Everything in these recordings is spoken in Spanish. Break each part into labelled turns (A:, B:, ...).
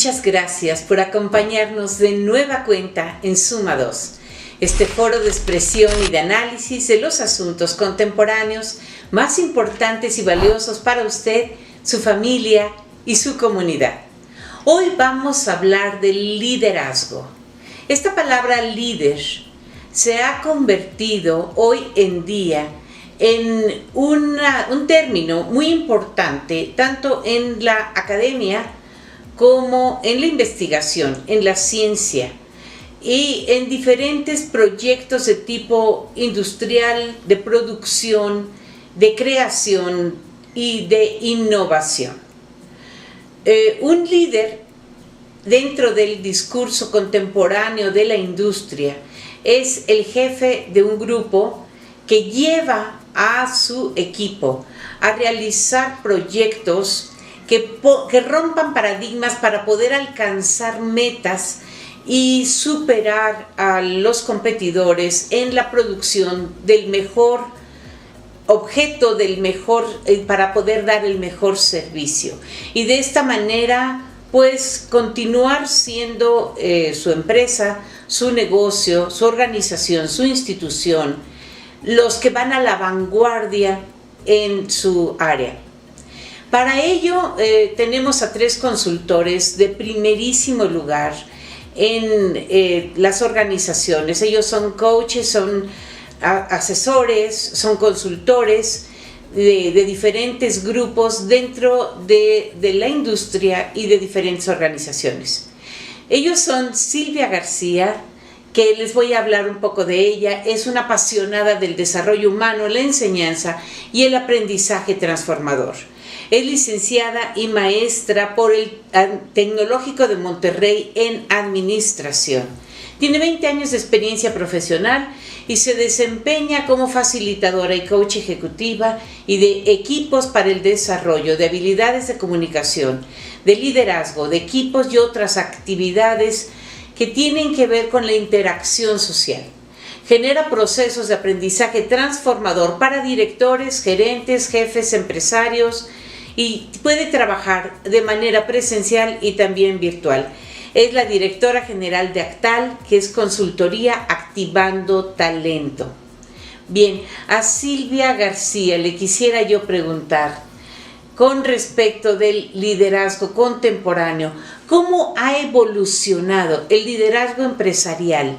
A: Muchas gracias por acompañarnos de nueva cuenta en Suma 2, este foro de expresión y de análisis de los asuntos contemporáneos más importantes y valiosos para usted, su familia y su comunidad. Hoy vamos a hablar del liderazgo. Esta palabra líder se ha convertido hoy en día en un término muy importante tanto en la academia como en la investigación, en la ciencia y en diferentes proyectos de tipo industrial, de producción, de creación y de innovación. Un líder dentro del discurso contemporáneo de la industria es el jefe de un grupo que lleva a su equipo a realizar proyectos que rompan paradigmas para poder alcanzar metas y superar a los competidores en la producción del mejor objeto, para poder dar el mejor servicio. Y de esta manera, pues, continuar siendo su empresa, su negocio, su organización, su institución, los que van a la vanguardia en su área. Para ello tenemos a 3 consultores de primerísimo lugar en las organizaciones. Ellos son coaches, son asesores, son consultores de diferentes grupos dentro de la industria y de diferentes organizaciones. Ellos son Silvia García, que les voy a hablar un poco de ella. Es una apasionada del desarrollo humano, la enseñanza y el aprendizaje transformador. Es licenciada y maestra por el Tecnológico de Monterrey en Administración. Tiene 20 años de experiencia profesional y se desempeña como facilitadora y coach ejecutiva y de equipos para el desarrollo de habilidades de comunicación, de liderazgo, de equipos y otras actividades que tienen que ver con la interacción social. Genera procesos de aprendizaje transformador para directores, gerentes, jefes, empresarios, y puede trabajar de manera presencial y también virtual. Es la directora general de Actal, que es consultoría Activando Talento. Bien, a Silvia García le quisiera yo preguntar, con respecto del liderazgo contemporáneo, ¿cómo ha evolucionado el liderazgo empresarial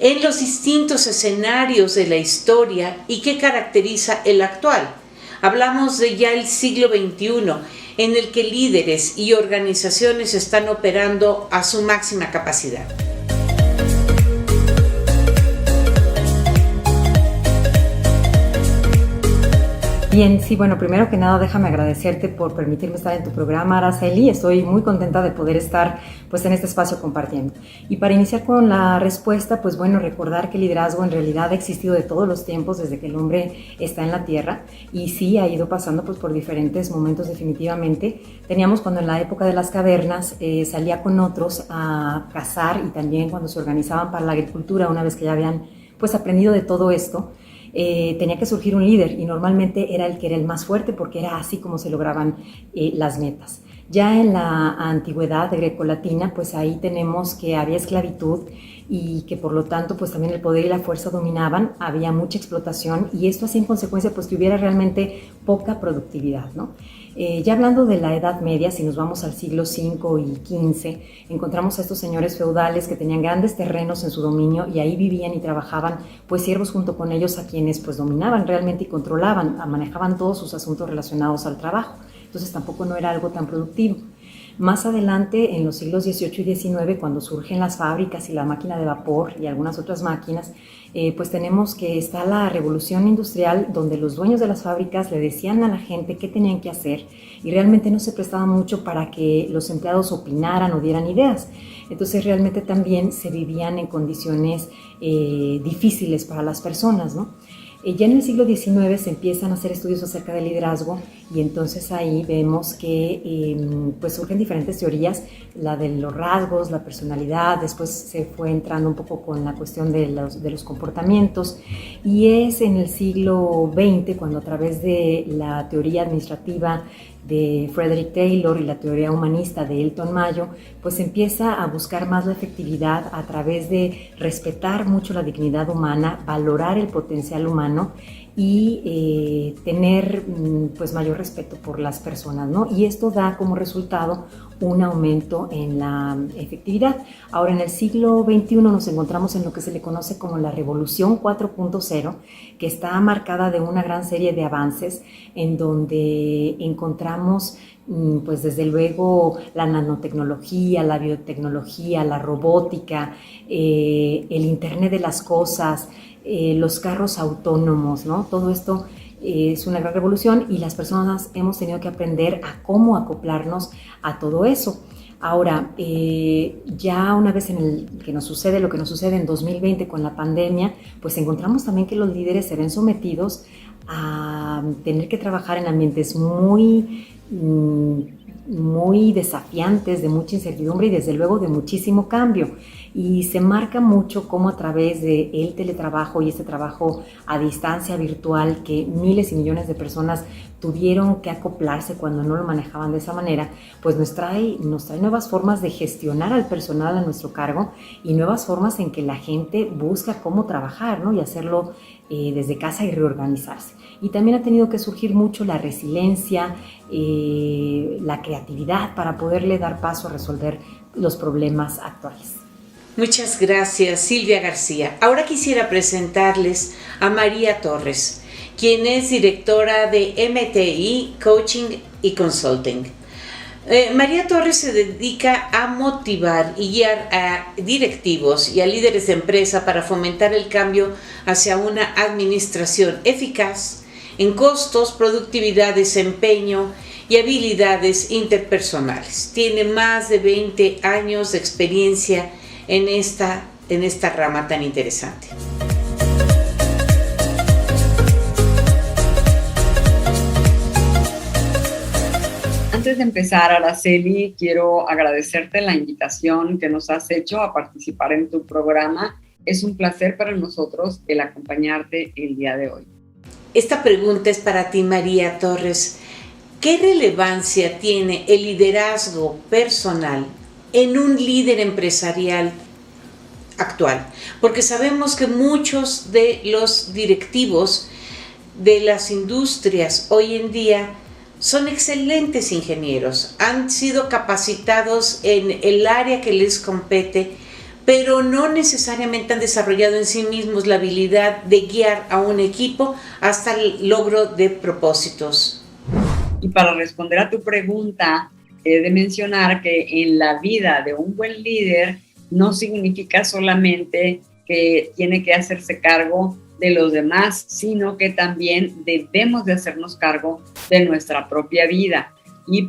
A: en los distintos escenarios de la historia y qué caracteriza el actual? Hablamos de ya el siglo XXI, en el que líderes y organizaciones están operando a su máxima capacidad.
B: Bien, sí, bueno, primero que nada déjame agradecerte por permitirme estar en tu programa, Araceli. Estoy muy contenta de poder estar pues en este espacio compartiendo. Y para iniciar con la respuesta, pues bueno, recordar que el liderazgo en realidad ha existido de todos los tiempos desde que el hombre está en la tierra y sí ha ido pasando pues por diferentes momentos definitivamente. Teníamos cuando en la época de las cavernas salía con otros a cazar y también cuando se organizaban para la agricultura, una vez que ya habían pues aprendido de todo esto, tenía que surgir un líder y normalmente era el que era el más fuerte porque era así como se lograban las metas. Ya en la antigüedad grecolatina, pues ahí tenemos que había esclavitud y que por lo tanto pues también el poder y la fuerza dominaban, había mucha explotación y esto hacía en consecuencia pues que hubiera realmente poca productividad, ¿no? Ya hablando de la Edad Media, si nos vamos al siglo V y XV, encontramos a estos señores feudales que tenían grandes terrenos en su dominio y ahí vivían y trabajaban pues siervos junto con ellos a quienes pues dominaban realmente y controlaban, manejaban todos sus asuntos relacionados al trabajo. Entonces tampoco no era algo tan productivo. Más adelante, en los siglos XVIII y XIX, cuando surgen las fábricas y la máquina de vapor y algunas otras máquinas, pues tenemos que está la revolución industrial donde los dueños de las fábricas le decían a la gente qué tenían que hacer y realmente no se prestaba mucho para que los empleados opinaran o dieran ideas. Entonces realmente también se vivían en condiciones difíciles para las personas, ¿no? Ya en el siglo XIX se empiezan a hacer estudios acerca del liderazgo Y entonces ahí vemos que pues surgen diferentes teorías, la de los rasgos, la personalidad, después se fue entrando un poco con la cuestión de los comportamientos, y es en el siglo XX cuando a través de la teoría administrativa de Frederick Taylor y la teoría humanista de Elton Mayo, pues empieza a buscar más la efectividad a través de respetar mucho la dignidad humana, valorar el potencial humano y tener pues mayor respeto por las personas, ¿no? Y esto da como resultado un aumento en la efectividad. Ahora, en el siglo XXI nos encontramos en lo que se le conoce como la Revolución 4.0, que está marcada de una gran serie de avances en donde encontramos pues desde luego la nanotecnología, la biotecnología, la robótica, el Internet de las cosas, los carros autónomos, ¿no? Todo esto es una gran revolución y las personas hemos tenido que aprender a cómo acoplarnos a todo eso. Ahora, ya una vez que nos sucede lo que nos sucede en 2020 con la pandemia, pues encontramos también que los líderes se ven sometidos a tener que trabajar en ambientes muy desafiantes, de mucha incertidumbre y desde luego de muchísimo cambio. Y se marca mucho cómo a través del teletrabajo y este trabajo a distancia virtual que miles y millones de personas tuvieron que acoplarse cuando no lo manejaban de esa manera, pues nos trae nuevas formas de gestionar al personal a nuestro cargo y nuevas formas en que la gente busca cómo trabajar, ¿no? Y hacerlo desde casa y reorganizarse. Y también ha tenido que surgir mucho la resiliencia, la creatividad para poderle dar paso a resolver los problemas actuales.
A: Muchas gracias, Silvia García. Ahora quisiera presentarles a María Torres, quien es directora de MTI Coaching y Consulting. María Torres se dedica a motivar y guiar a directivos y a líderes de empresa para fomentar el cambio hacia una administración eficaz en costos, productividad, desempeño y habilidades interpersonales. Tiene más de 20 años de experiencia en esta rama tan interesante.
C: Antes de empezar, Araceli, quiero agradecerte la invitación que nos has hecho a participar en tu programa. Es un placer para nosotros el acompañarte el día de hoy.
A: Esta pregunta es para ti, María Torres. ¿Qué relevancia tiene el liderazgo personal en un líder empresarial actual? Porque sabemos que muchos de los directivos de las industrias hoy en día son excelentes ingenieros, han sido capacitados en el área que les compete, pero no necesariamente han desarrollado en sí mismos la habilidad de guiar a un equipo hasta el logro de propósitos.
C: Y para responder a tu pregunta, he de mencionar que en la vida de un buen líder no significa solamente que tiene que hacerse cargo de los demás, sino que también debemos de hacernos cargo de nuestra propia vida y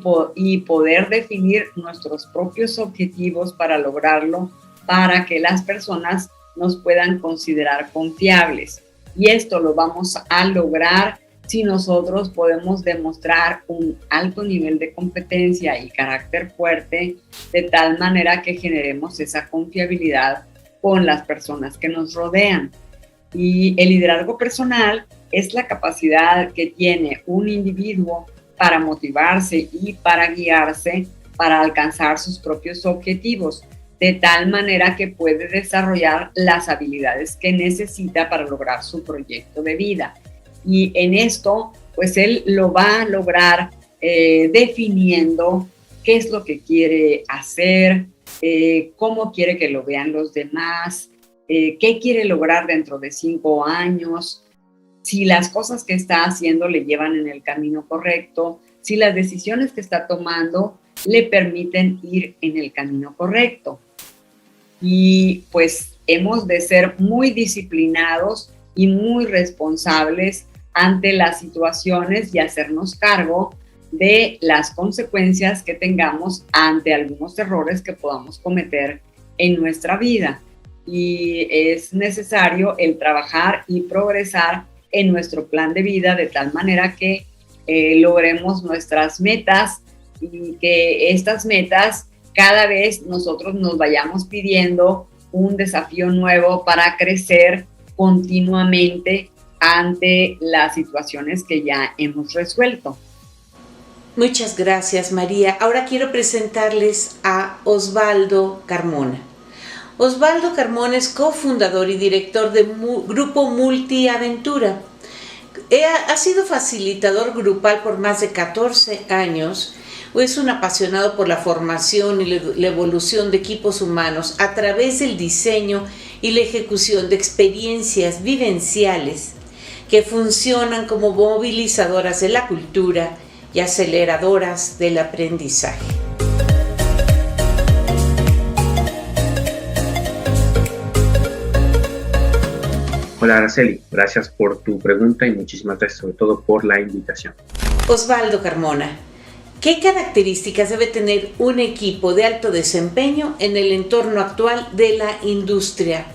C: poder definir nuestros propios objetivos para lograrlo, para que las personas nos puedan considerar confiables. Y esto lo vamos a lograr si nosotros podemos demostrar un alto nivel de competencia y carácter fuerte, de tal manera que generemos esa confiabilidad con las personas que nos rodean. Y el liderazgo personal es la capacidad que tiene un individuo para motivarse y para guiarse para alcanzar sus propios objetivos, de tal manera que puede desarrollar las habilidades que necesita para lograr su proyecto de vida. Y en esto, pues él lo va a lograr definiendo qué es lo que quiere hacer, cómo quiere que lo vean los demás, qué quiere lograr dentro de 5 años, si las cosas que está haciendo le llevan en el camino correcto, si las decisiones que está tomando le permiten ir en el camino correcto. Y pues hemos de ser muy disciplinados y muy responsables ante las situaciones y hacernos cargo de las consecuencias que tengamos ante algunos errores que podamos cometer en nuestra vida. Y es necesario el trabajar y progresar en nuestro plan de vida de tal manera que logremos nuestras metas y que estas metas cada vez nosotros nos vayamos pidiendo un desafío nuevo para crecer continuamente ante las situaciones que ya hemos resuelto.
A: Muchas gracias, María. Ahora quiero presentarles a Osvaldo Carmona. Osvaldo Carmona es cofundador y director de Grupo Multiaventura. Ha sido facilitador grupal por más de 14 años. Es un apasionado por la formación y la evolución de equipos humanos a través del diseño y la ejecución de experiencias vivenciales que funcionan como movilizadoras de la cultura y aceleradoras del aprendizaje.
D: Hola Araceli, gracias por tu pregunta y muchísimas gracias sobre todo por la invitación.
A: Osvaldo Carmona, ¿qué características debe tener un equipo de alto desempeño en el entorno actual de la industria?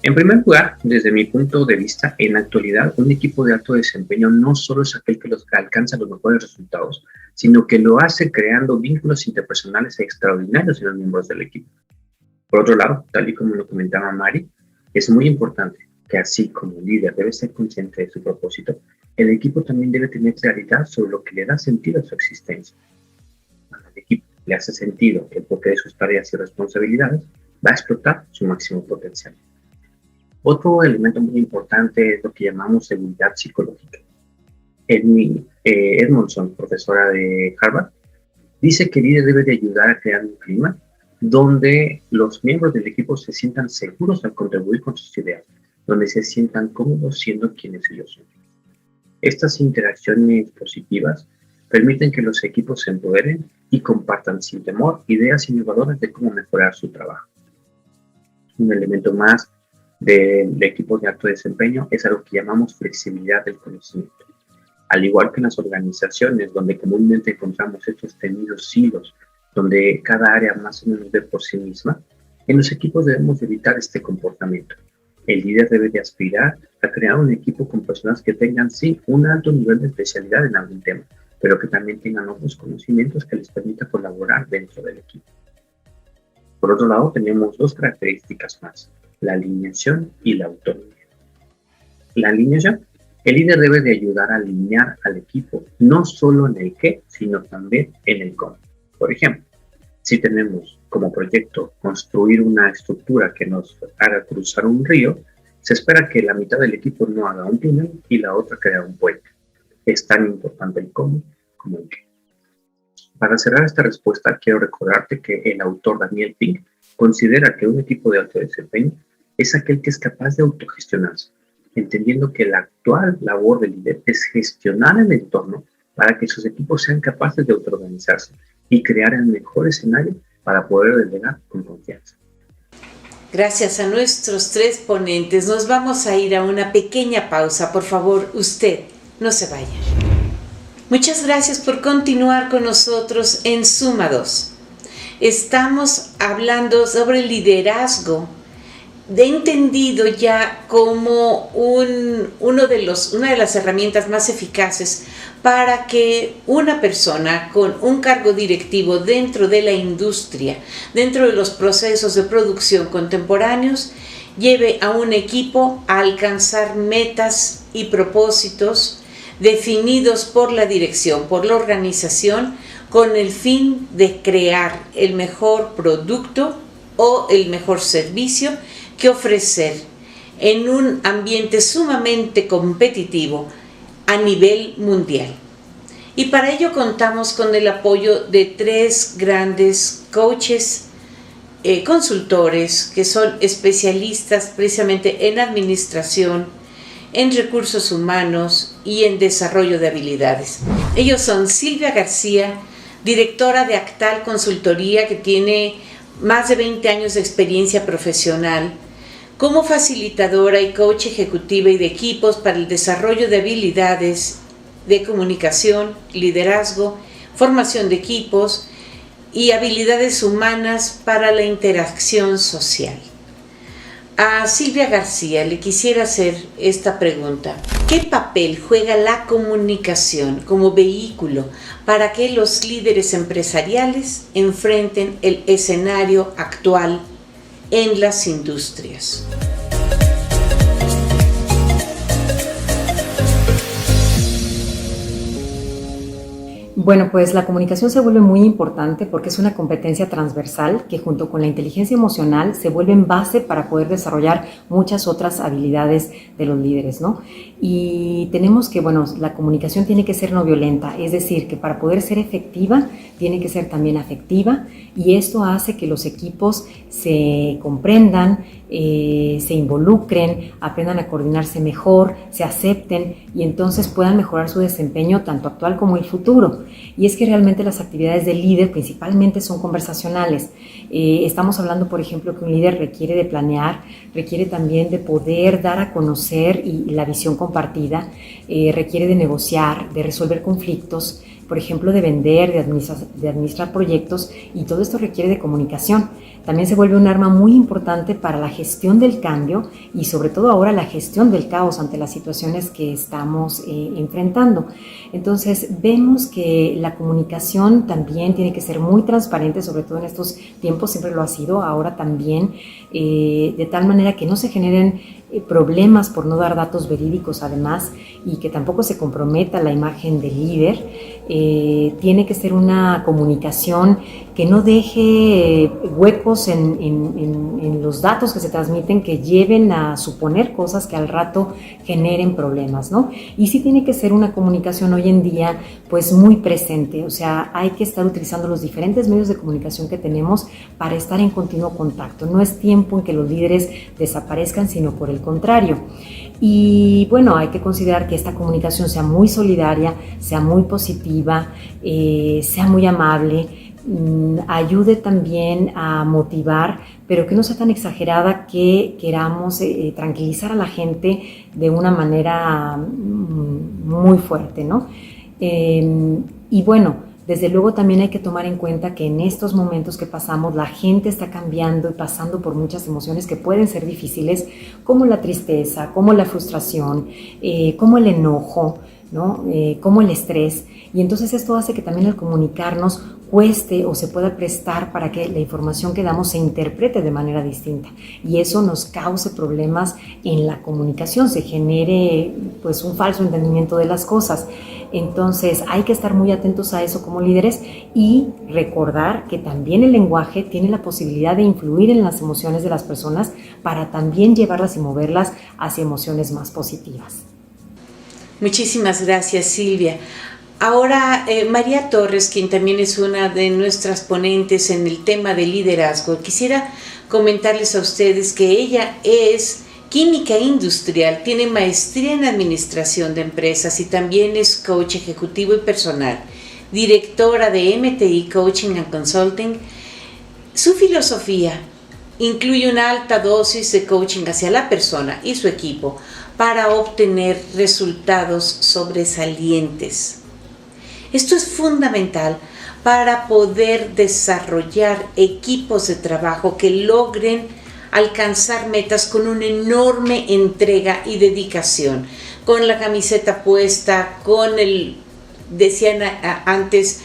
D: En primer lugar, desde mi punto de vista, en la actualidad, un equipo de alto desempeño no solo es aquel que alcanza los mejores resultados, sino que lo hace creando vínculos interpersonales extraordinarios en los miembros del equipo. Por otro lado, tal y como lo comentaba Mari, es muy importante que así como el líder debe ser consciente de su propósito, el equipo también debe tener claridad sobre lo que le da sentido a su existencia. Cuando el equipo le hace sentido el porqué de sus tareas y responsabilidades, va a explotar su máximo potencial. Otro elemento muy importante es lo que llamamos seguridad psicológica. Edmondson, profesora de Harvard, dice que el líder debe de ayudar a crear un clima donde los miembros del equipo se sientan seguros al contribuir con sus ideas, donde se sientan cómodos siendo quienes ellos son. Estas interacciones positivas permiten que los equipos se empoderen y compartan sin temor ideas innovadoras de cómo mejorar su trabajo. Un elemento más del equipo de alto desempeño es algo que llamamos flexibilidad del conocimiento. Al igual que en las organizaciones donde comúnmente encontramos estos temidos silos, donde cada área más o menos ve por sí misma, en los equipos debemos evitar este comportamiento. El líder debe de aspirar a crear un equipo con personas que tengan, sí, un alto nivel de especialidad en algún tema, pero que también tengan otros conocimientos que les permita colaborar dentro del equipo. Por otro lado, tenemos dos características más, la alineación y la autonomía. La alineación, el líder debe de ayudar a alinear al equipo, no solo en el qué, sino también en el cómo. Por ejemplo, si tenemos como proyecto construir una estructura que nos haga cruzar un río, se espera que la mitad del equipo no haga un túnel y la otra crea un puente. Es tan importante el cómo como el qué. Para cerrar esta respuesta, quiero recordarte que el autor Daniel Pink considera que un equipo de alto desempeño es aquel que es capaz de autogestionarse, entendiendo que la actual labor del líder es gestionar el entorno para que sus equipos sean capaces de autoorganizarse y crear el mejor escenario para poder delegar con confianza.
A: Gracias a nuestros tres ponentes, nos vamos a ir a una pequeña pausa. Por favor, usted, no se vaya. Muchas gracias por continuar con nosotros en Suma 2. Estamos hablando sobre liderazgo, entendido ya como una de las herramientas más eficaces para que una persona con un cargo directivo dentro de la industria, dentro de los procesos de producción contemporáneos, lleve a un equipo a alcanzar metas y propósitos definidos por la dirección, por la organización, con el fin de crear el mejor producto o el mejor servicio que ofrecer en un ambiente sumamente competitivo a nivel mundial. Y para ello contamos con el apoyo de tres grandes coaches, consultores que son especialistas precisamente en administración, en recursos humanos y en desarrollo de habilidades. Ellos son Silvia García, directora de Actal Consultoría, que tiene más de 20 años de experiencia profesional como facilitadora y coach ejecutiva y de equipos para el desarrollo de habilidades de comunicación, liderazgo, formación de equipos y habilidades humanas para la interacción social. A Silvia García le quisiera hacer esta pregunta. ¿Qué papel juega la comunicación como vehículo para que los líderes empresariales enfrenten el escenario actual en las industrias?
B: Bueno, pues la comunicación se vuelve muy importante porque es una competencia transversal que junto con la inteligencia emocional se vuelve en base para poder desarrollar muchas otras habilidades de los líderes, ¿no? Y tenemos que, bueno, la comunicación tiene que ser no violenta, es decir, que para poder ser efectiva tiene que ser también afectiva, y esto hace que los equipos se comprendan, se involucren, aprendan a coordinarse mejor, se acepten y entonces puedan mejorar su desempeño tanto actual como el futuro. Y es que realmente las actividades del líder principalmente son conversacionales. Estamos hablando, por ejemplo, que un líder requiere de planear, requiere también de poder dar a conocer y la visión compartida, requiere de negociar, de resolver conflictos, por ejemplo, de vender, de administrar proyectos, y todo esto requiere de comunicación. También se vuelve un arma muy importante para la gestión del cambio y sobre todo ahora la gestión del caos ante las situaciones que estamos enfrentando. Entonces vemos que la comunicación también tiene que ser muy transparente, sobre todo en estos tiempos, siempre lo ha sido, ahora también, de tal manera que no se generen problemas por no dar datos verídicos además, y que tampoco se comprometa la imagen del líder. Tiene que ser una comunicación que no deje huecos en los datos que se transmiten que lleven a suponer cosas que al rato generen problemas, ¿no? Y sí tiene que ser una comunicación hoy en día pues muy presente, o sea, hay que estar utilizando los diferentes medios de comunicación que tenemos para estar en continuo contacto. No es tiempo en que los líderes desaparezcan, sino por el contrario. Y bueno, hay que considerar que esta comunicación sea muy solidaria, sea muy positiva, sea muy amable, ayude también a motivar, pero que no sea tan exagerada que queramos tranquilizar a la gente de una manera muy fuerte, ¿no? Y bueno, desde luego también hay que tomar en cuenta que en estos momentos que pasamos la gente está cambiando y pasando por muchas emociones que pueden ser difíciles, como la tristeza, como la frustración, como el enojo, ¿no? Como el estrés. Y entonces esto hace que también al comunicarnos cueste o se pueda prestar para que la información que damos se interprete de manera distinta, y eso nos cause problemas en la comunicación, se genere pues un falso entendimiento de las cosas. Entonces hay que estar muy atentos a eso como líderes y recordar que también el lenguaje tiene la posibilidad de influir en las emociones de las personas para también llevarlas y moverlas hacia emociones más positivas.
A: Muchísimas gracias, Silvia. Ahora, María Torres, quien también es una de nuestras ponentes en el tema de liderazgo, quisiera comentarles a ustedes que ella es química industrial, tiene maestría en administración de empresas y también es coach ejecutivo y personal, directora de MTI Coaching and Consulting. Su filosofía incluye una alta dosis de coaching hacia la persona y su equipo para obtener resultados sobresalientes. Esto es fundamental para poder desarrollar equipos de trabajo que logren alcanzar metas con una enorme entrega y dedicación, con la camiseta puesta, con el, decían antes,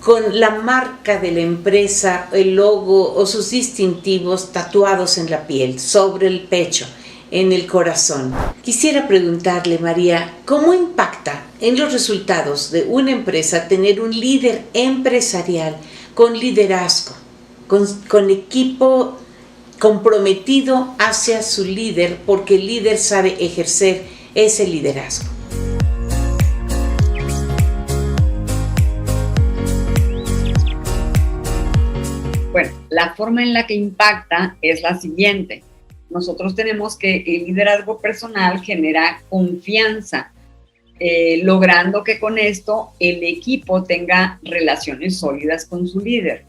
A: con la marca de la empresa, el logo o sus distintivos tatuados en la piel, sobre el pecho, en el corazón. Quisiera preguntarle, María, ¿cómo impacta en los resultados de una empresa tener un líder empresarial con liderazgo, con equipo comprometido hacia su líder, porque el líder sabe ejercer ese liderazgo?
C: Bueno, la forma en la que impacta es la siguiente. Nosotros tenemos que el liderazgo personal genera confianza, logrando que con esto el equipo tenga relaciones sólidas con su líder.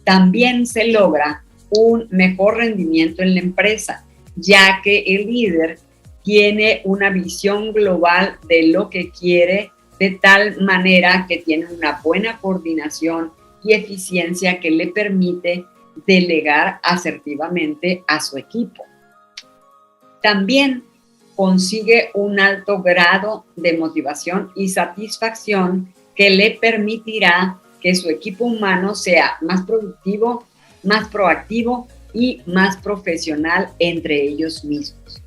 C: También se logra un mejor rendimiento en la empresa, ya que el líder tiene una visión global de lo que quiere, de tal manera que tiene una buena coordinación y eficiencia que le permite delegar asertivamente a su equipo. también consigue un alto grado de motivación y satisfacción que le permitirá que su equipo humano sea más productivo, más proactivo y más profesional entre ellos mismos.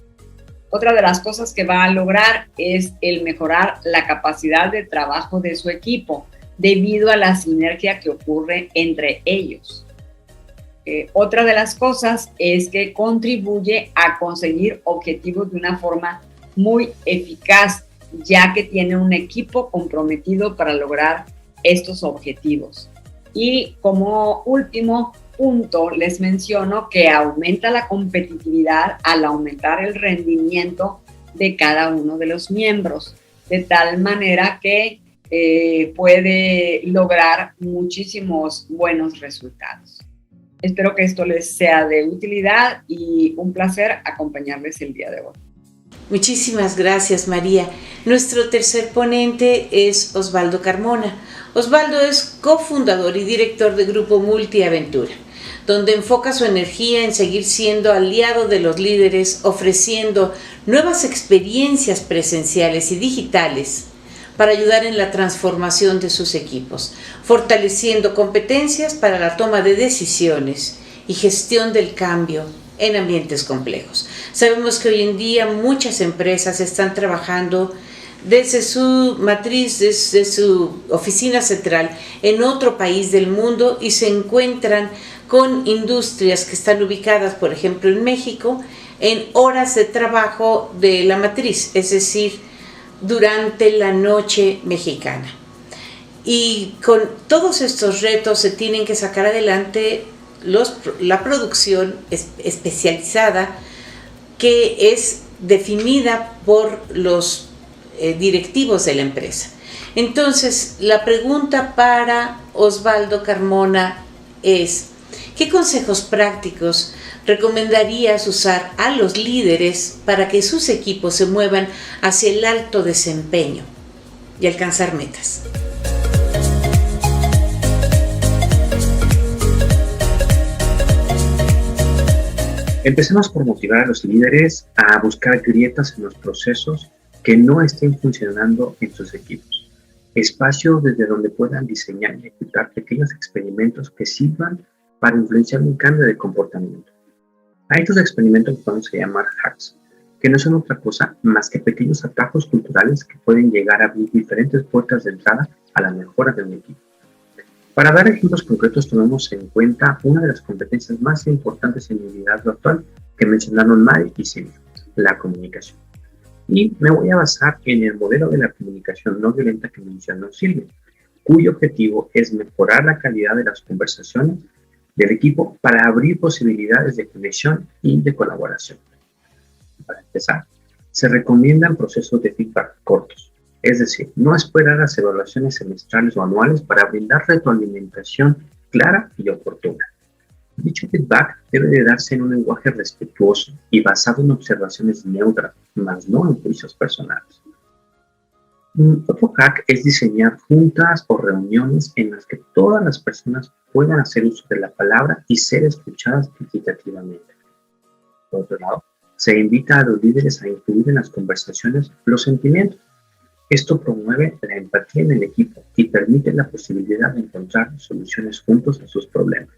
C: Otra de las cosas que va a lograr es el mejorar la capacidad de trabajo de su equipo debido a la sinergia que ocurre entre ellos. Otra de las cosas es que contribuye a conseguir objetivos de una forma muy eficaz, ya que tiene un equipo comprometido para lograr estos objetivos. Y como último punto, les menciono que aumenta la competitividad al aumentar el rendimiento de cada uno de los miembros, de tal manera que puede lograr muchísimos buenos resultados. Espero que esto les sea de utilidad y un placer acompañarles el día de hoy.
A: Muchísimas gracias, María. Nuestro tercer ponente es Osvaldo Carmona. Osvaldo es cofundador y director de Grupo Multiaventura, donde enfoca su energía en seguir siendo aliado de los líderes, ofreciendo nuevas experiencias presenciales y digitales para ayudar en la transformación de sus equipos, fortaleciendo competencias para la toma de decisiones y gestión del cambio en ambientes complejos. Sabemos que hoy en día muchas empresas están trabajando desde su matriz, desde su oficina central en otro país del mundo y se encuentran con industrias que están ubicadas, por ejemplo, en México, en horas de trabajo de la matriz, es decir, durante la noche mexicana. Y con todos estos retos se tienen que sacar adelante la producción especializada que es definida por los directivos de la empresa. Entonces, la pregunta para Osvaldo Carmona es: ¿qué consejos prácticos recomendarías usar a los líderes para que sus equipos se muevan hacia el alto desempeño y alcanzar metas?
D: Empecemos por motivar a los líderes a buscar grietas en los procesos que no estén funcionando en sus equipos. Espacio desde donde puedan diseñar y ejecutar pequeños experimentos que sirvan para influenciar un cambio de comportamiento. A estos experimentos los vamos a llamar hacks, que no son otra cosa más que pequeños atajos culturales que pueden llegar a abrir diferentes puertas de entrada a la mejora de un equipo. Para dar ejemplos concretos, tomemos en cuenta una de las competencias más importantes en el liderazgo actual que mencionaron Mari y Silvia, la comunicación. Y me voy a basar en el modelo de la comunicación no violenta que mencionó Silvia, cuyo objetivo es mejorar la calidad de las conversaciones del equipo para abrir posibilidades de conexión y de colaboración. Para empezar, se recomiendan procesos de feedback cortos. Es decir, no esperar las evaluaciones semestrales o anuales para brindar retroalimentación clara y oportuna. Dicho feedback debe de darse en un lenguaje respetuoso y basado en observaciones neutras, más no en juicios personales. Otro hack es diseñar juntas o reuniones en las que todas las personas puedan hacer uso de la palabra y ser escuchadas equitativamente. Por otro lado, se invita a los líderes a incluir en las conversaciones los sentimientos. Esto promueve la empatía en el equipo y permite la posibilidad de encontrar soluciones juntos a sus problemas.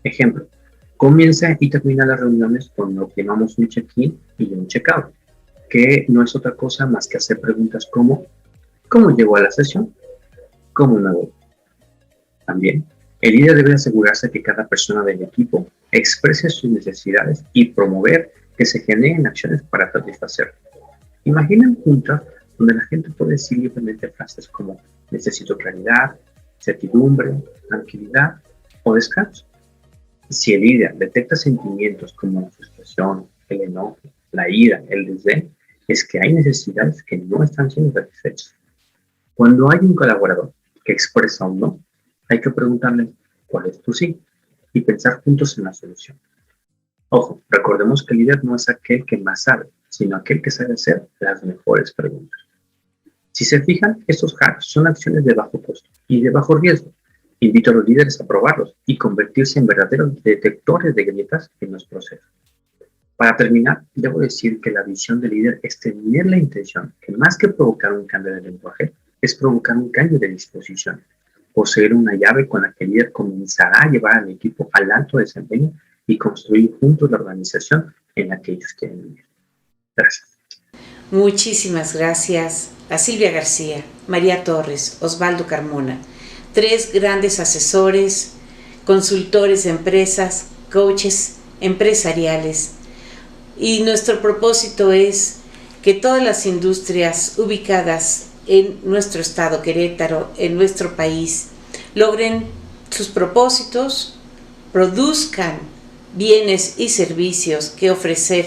D: Ejemplo, comienza y termina las reuniones con lo que llamamos un check-in y un check-out, que no es otra cosa más que hacer preguntas como ¿cómo llegó a la sesión? ¿Cómo me voy? También, el líder debe asegurarse que cada persona del equipo exprese sus necesidades y promover que se generen acciones para satisfacerlas. Imaginen juntas donde la gente puede decir libremente frases como necesito claridad, certidumbre, tranquilidad o descanso. Si el líder detecta sentimientos como la frustración, el enojo, la ira, el desdén, es que hay necesidades que no están siendo satisfechas. Cuando hay un colaborador que expresa un no, hay que preguntarle cuál es tu sí y pensar juntos en la solución. Ojo, recordemos que el líder no es aquel que más sabe, sino aquel que sabe hacer las mejores preguntas. Si se fijan, estos hacks son acciones de bajo costo y de bajo riesgo. Invito a los líderes a probarlos y convertirse en verdaderos detectores de grietas en los procesos. Para terminar, debo decir que la visión del líder es tener la intención que más que provocar un cambio de lenguaje, es provocar un cambio de disposición. Poseer una llave con la que el líder comenzará a llevar al equipo al alto desempeño y construir juntos la organización en la que ellos quieren vivir. Gracias.
A: Muchísimas gracias a Silvia García, María Torres, Osvaldo Carmona, 3 grandes asesores, consultores de empresas, coaches empresariales. Y nuestro propósito es que todas las industrias ubicadas en nuestro estado Querétaro, en nuestro país, logren sus propósitos, produzcan bienes y servicios que ofrecer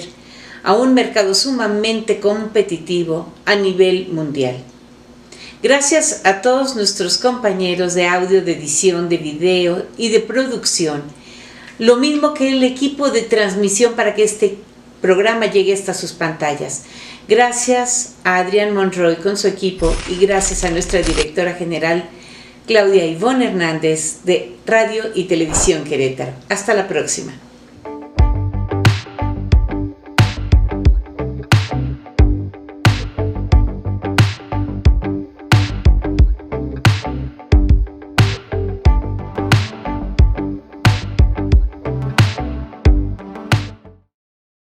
A: a un mercado sumamente competitivo a nivel mundial. Gracias a todos nuestros compañeros de audio, de edición, de video y de producción, lo mismo que el equipo de transmisión para que este programa llegue hasta sus pantallas. Gracias a Adrián Monroy con su equipo y gracias a nuestra directora general Claudia Ivonne Hernández de Radio y Televisión Querétaro. Hasta la próxima.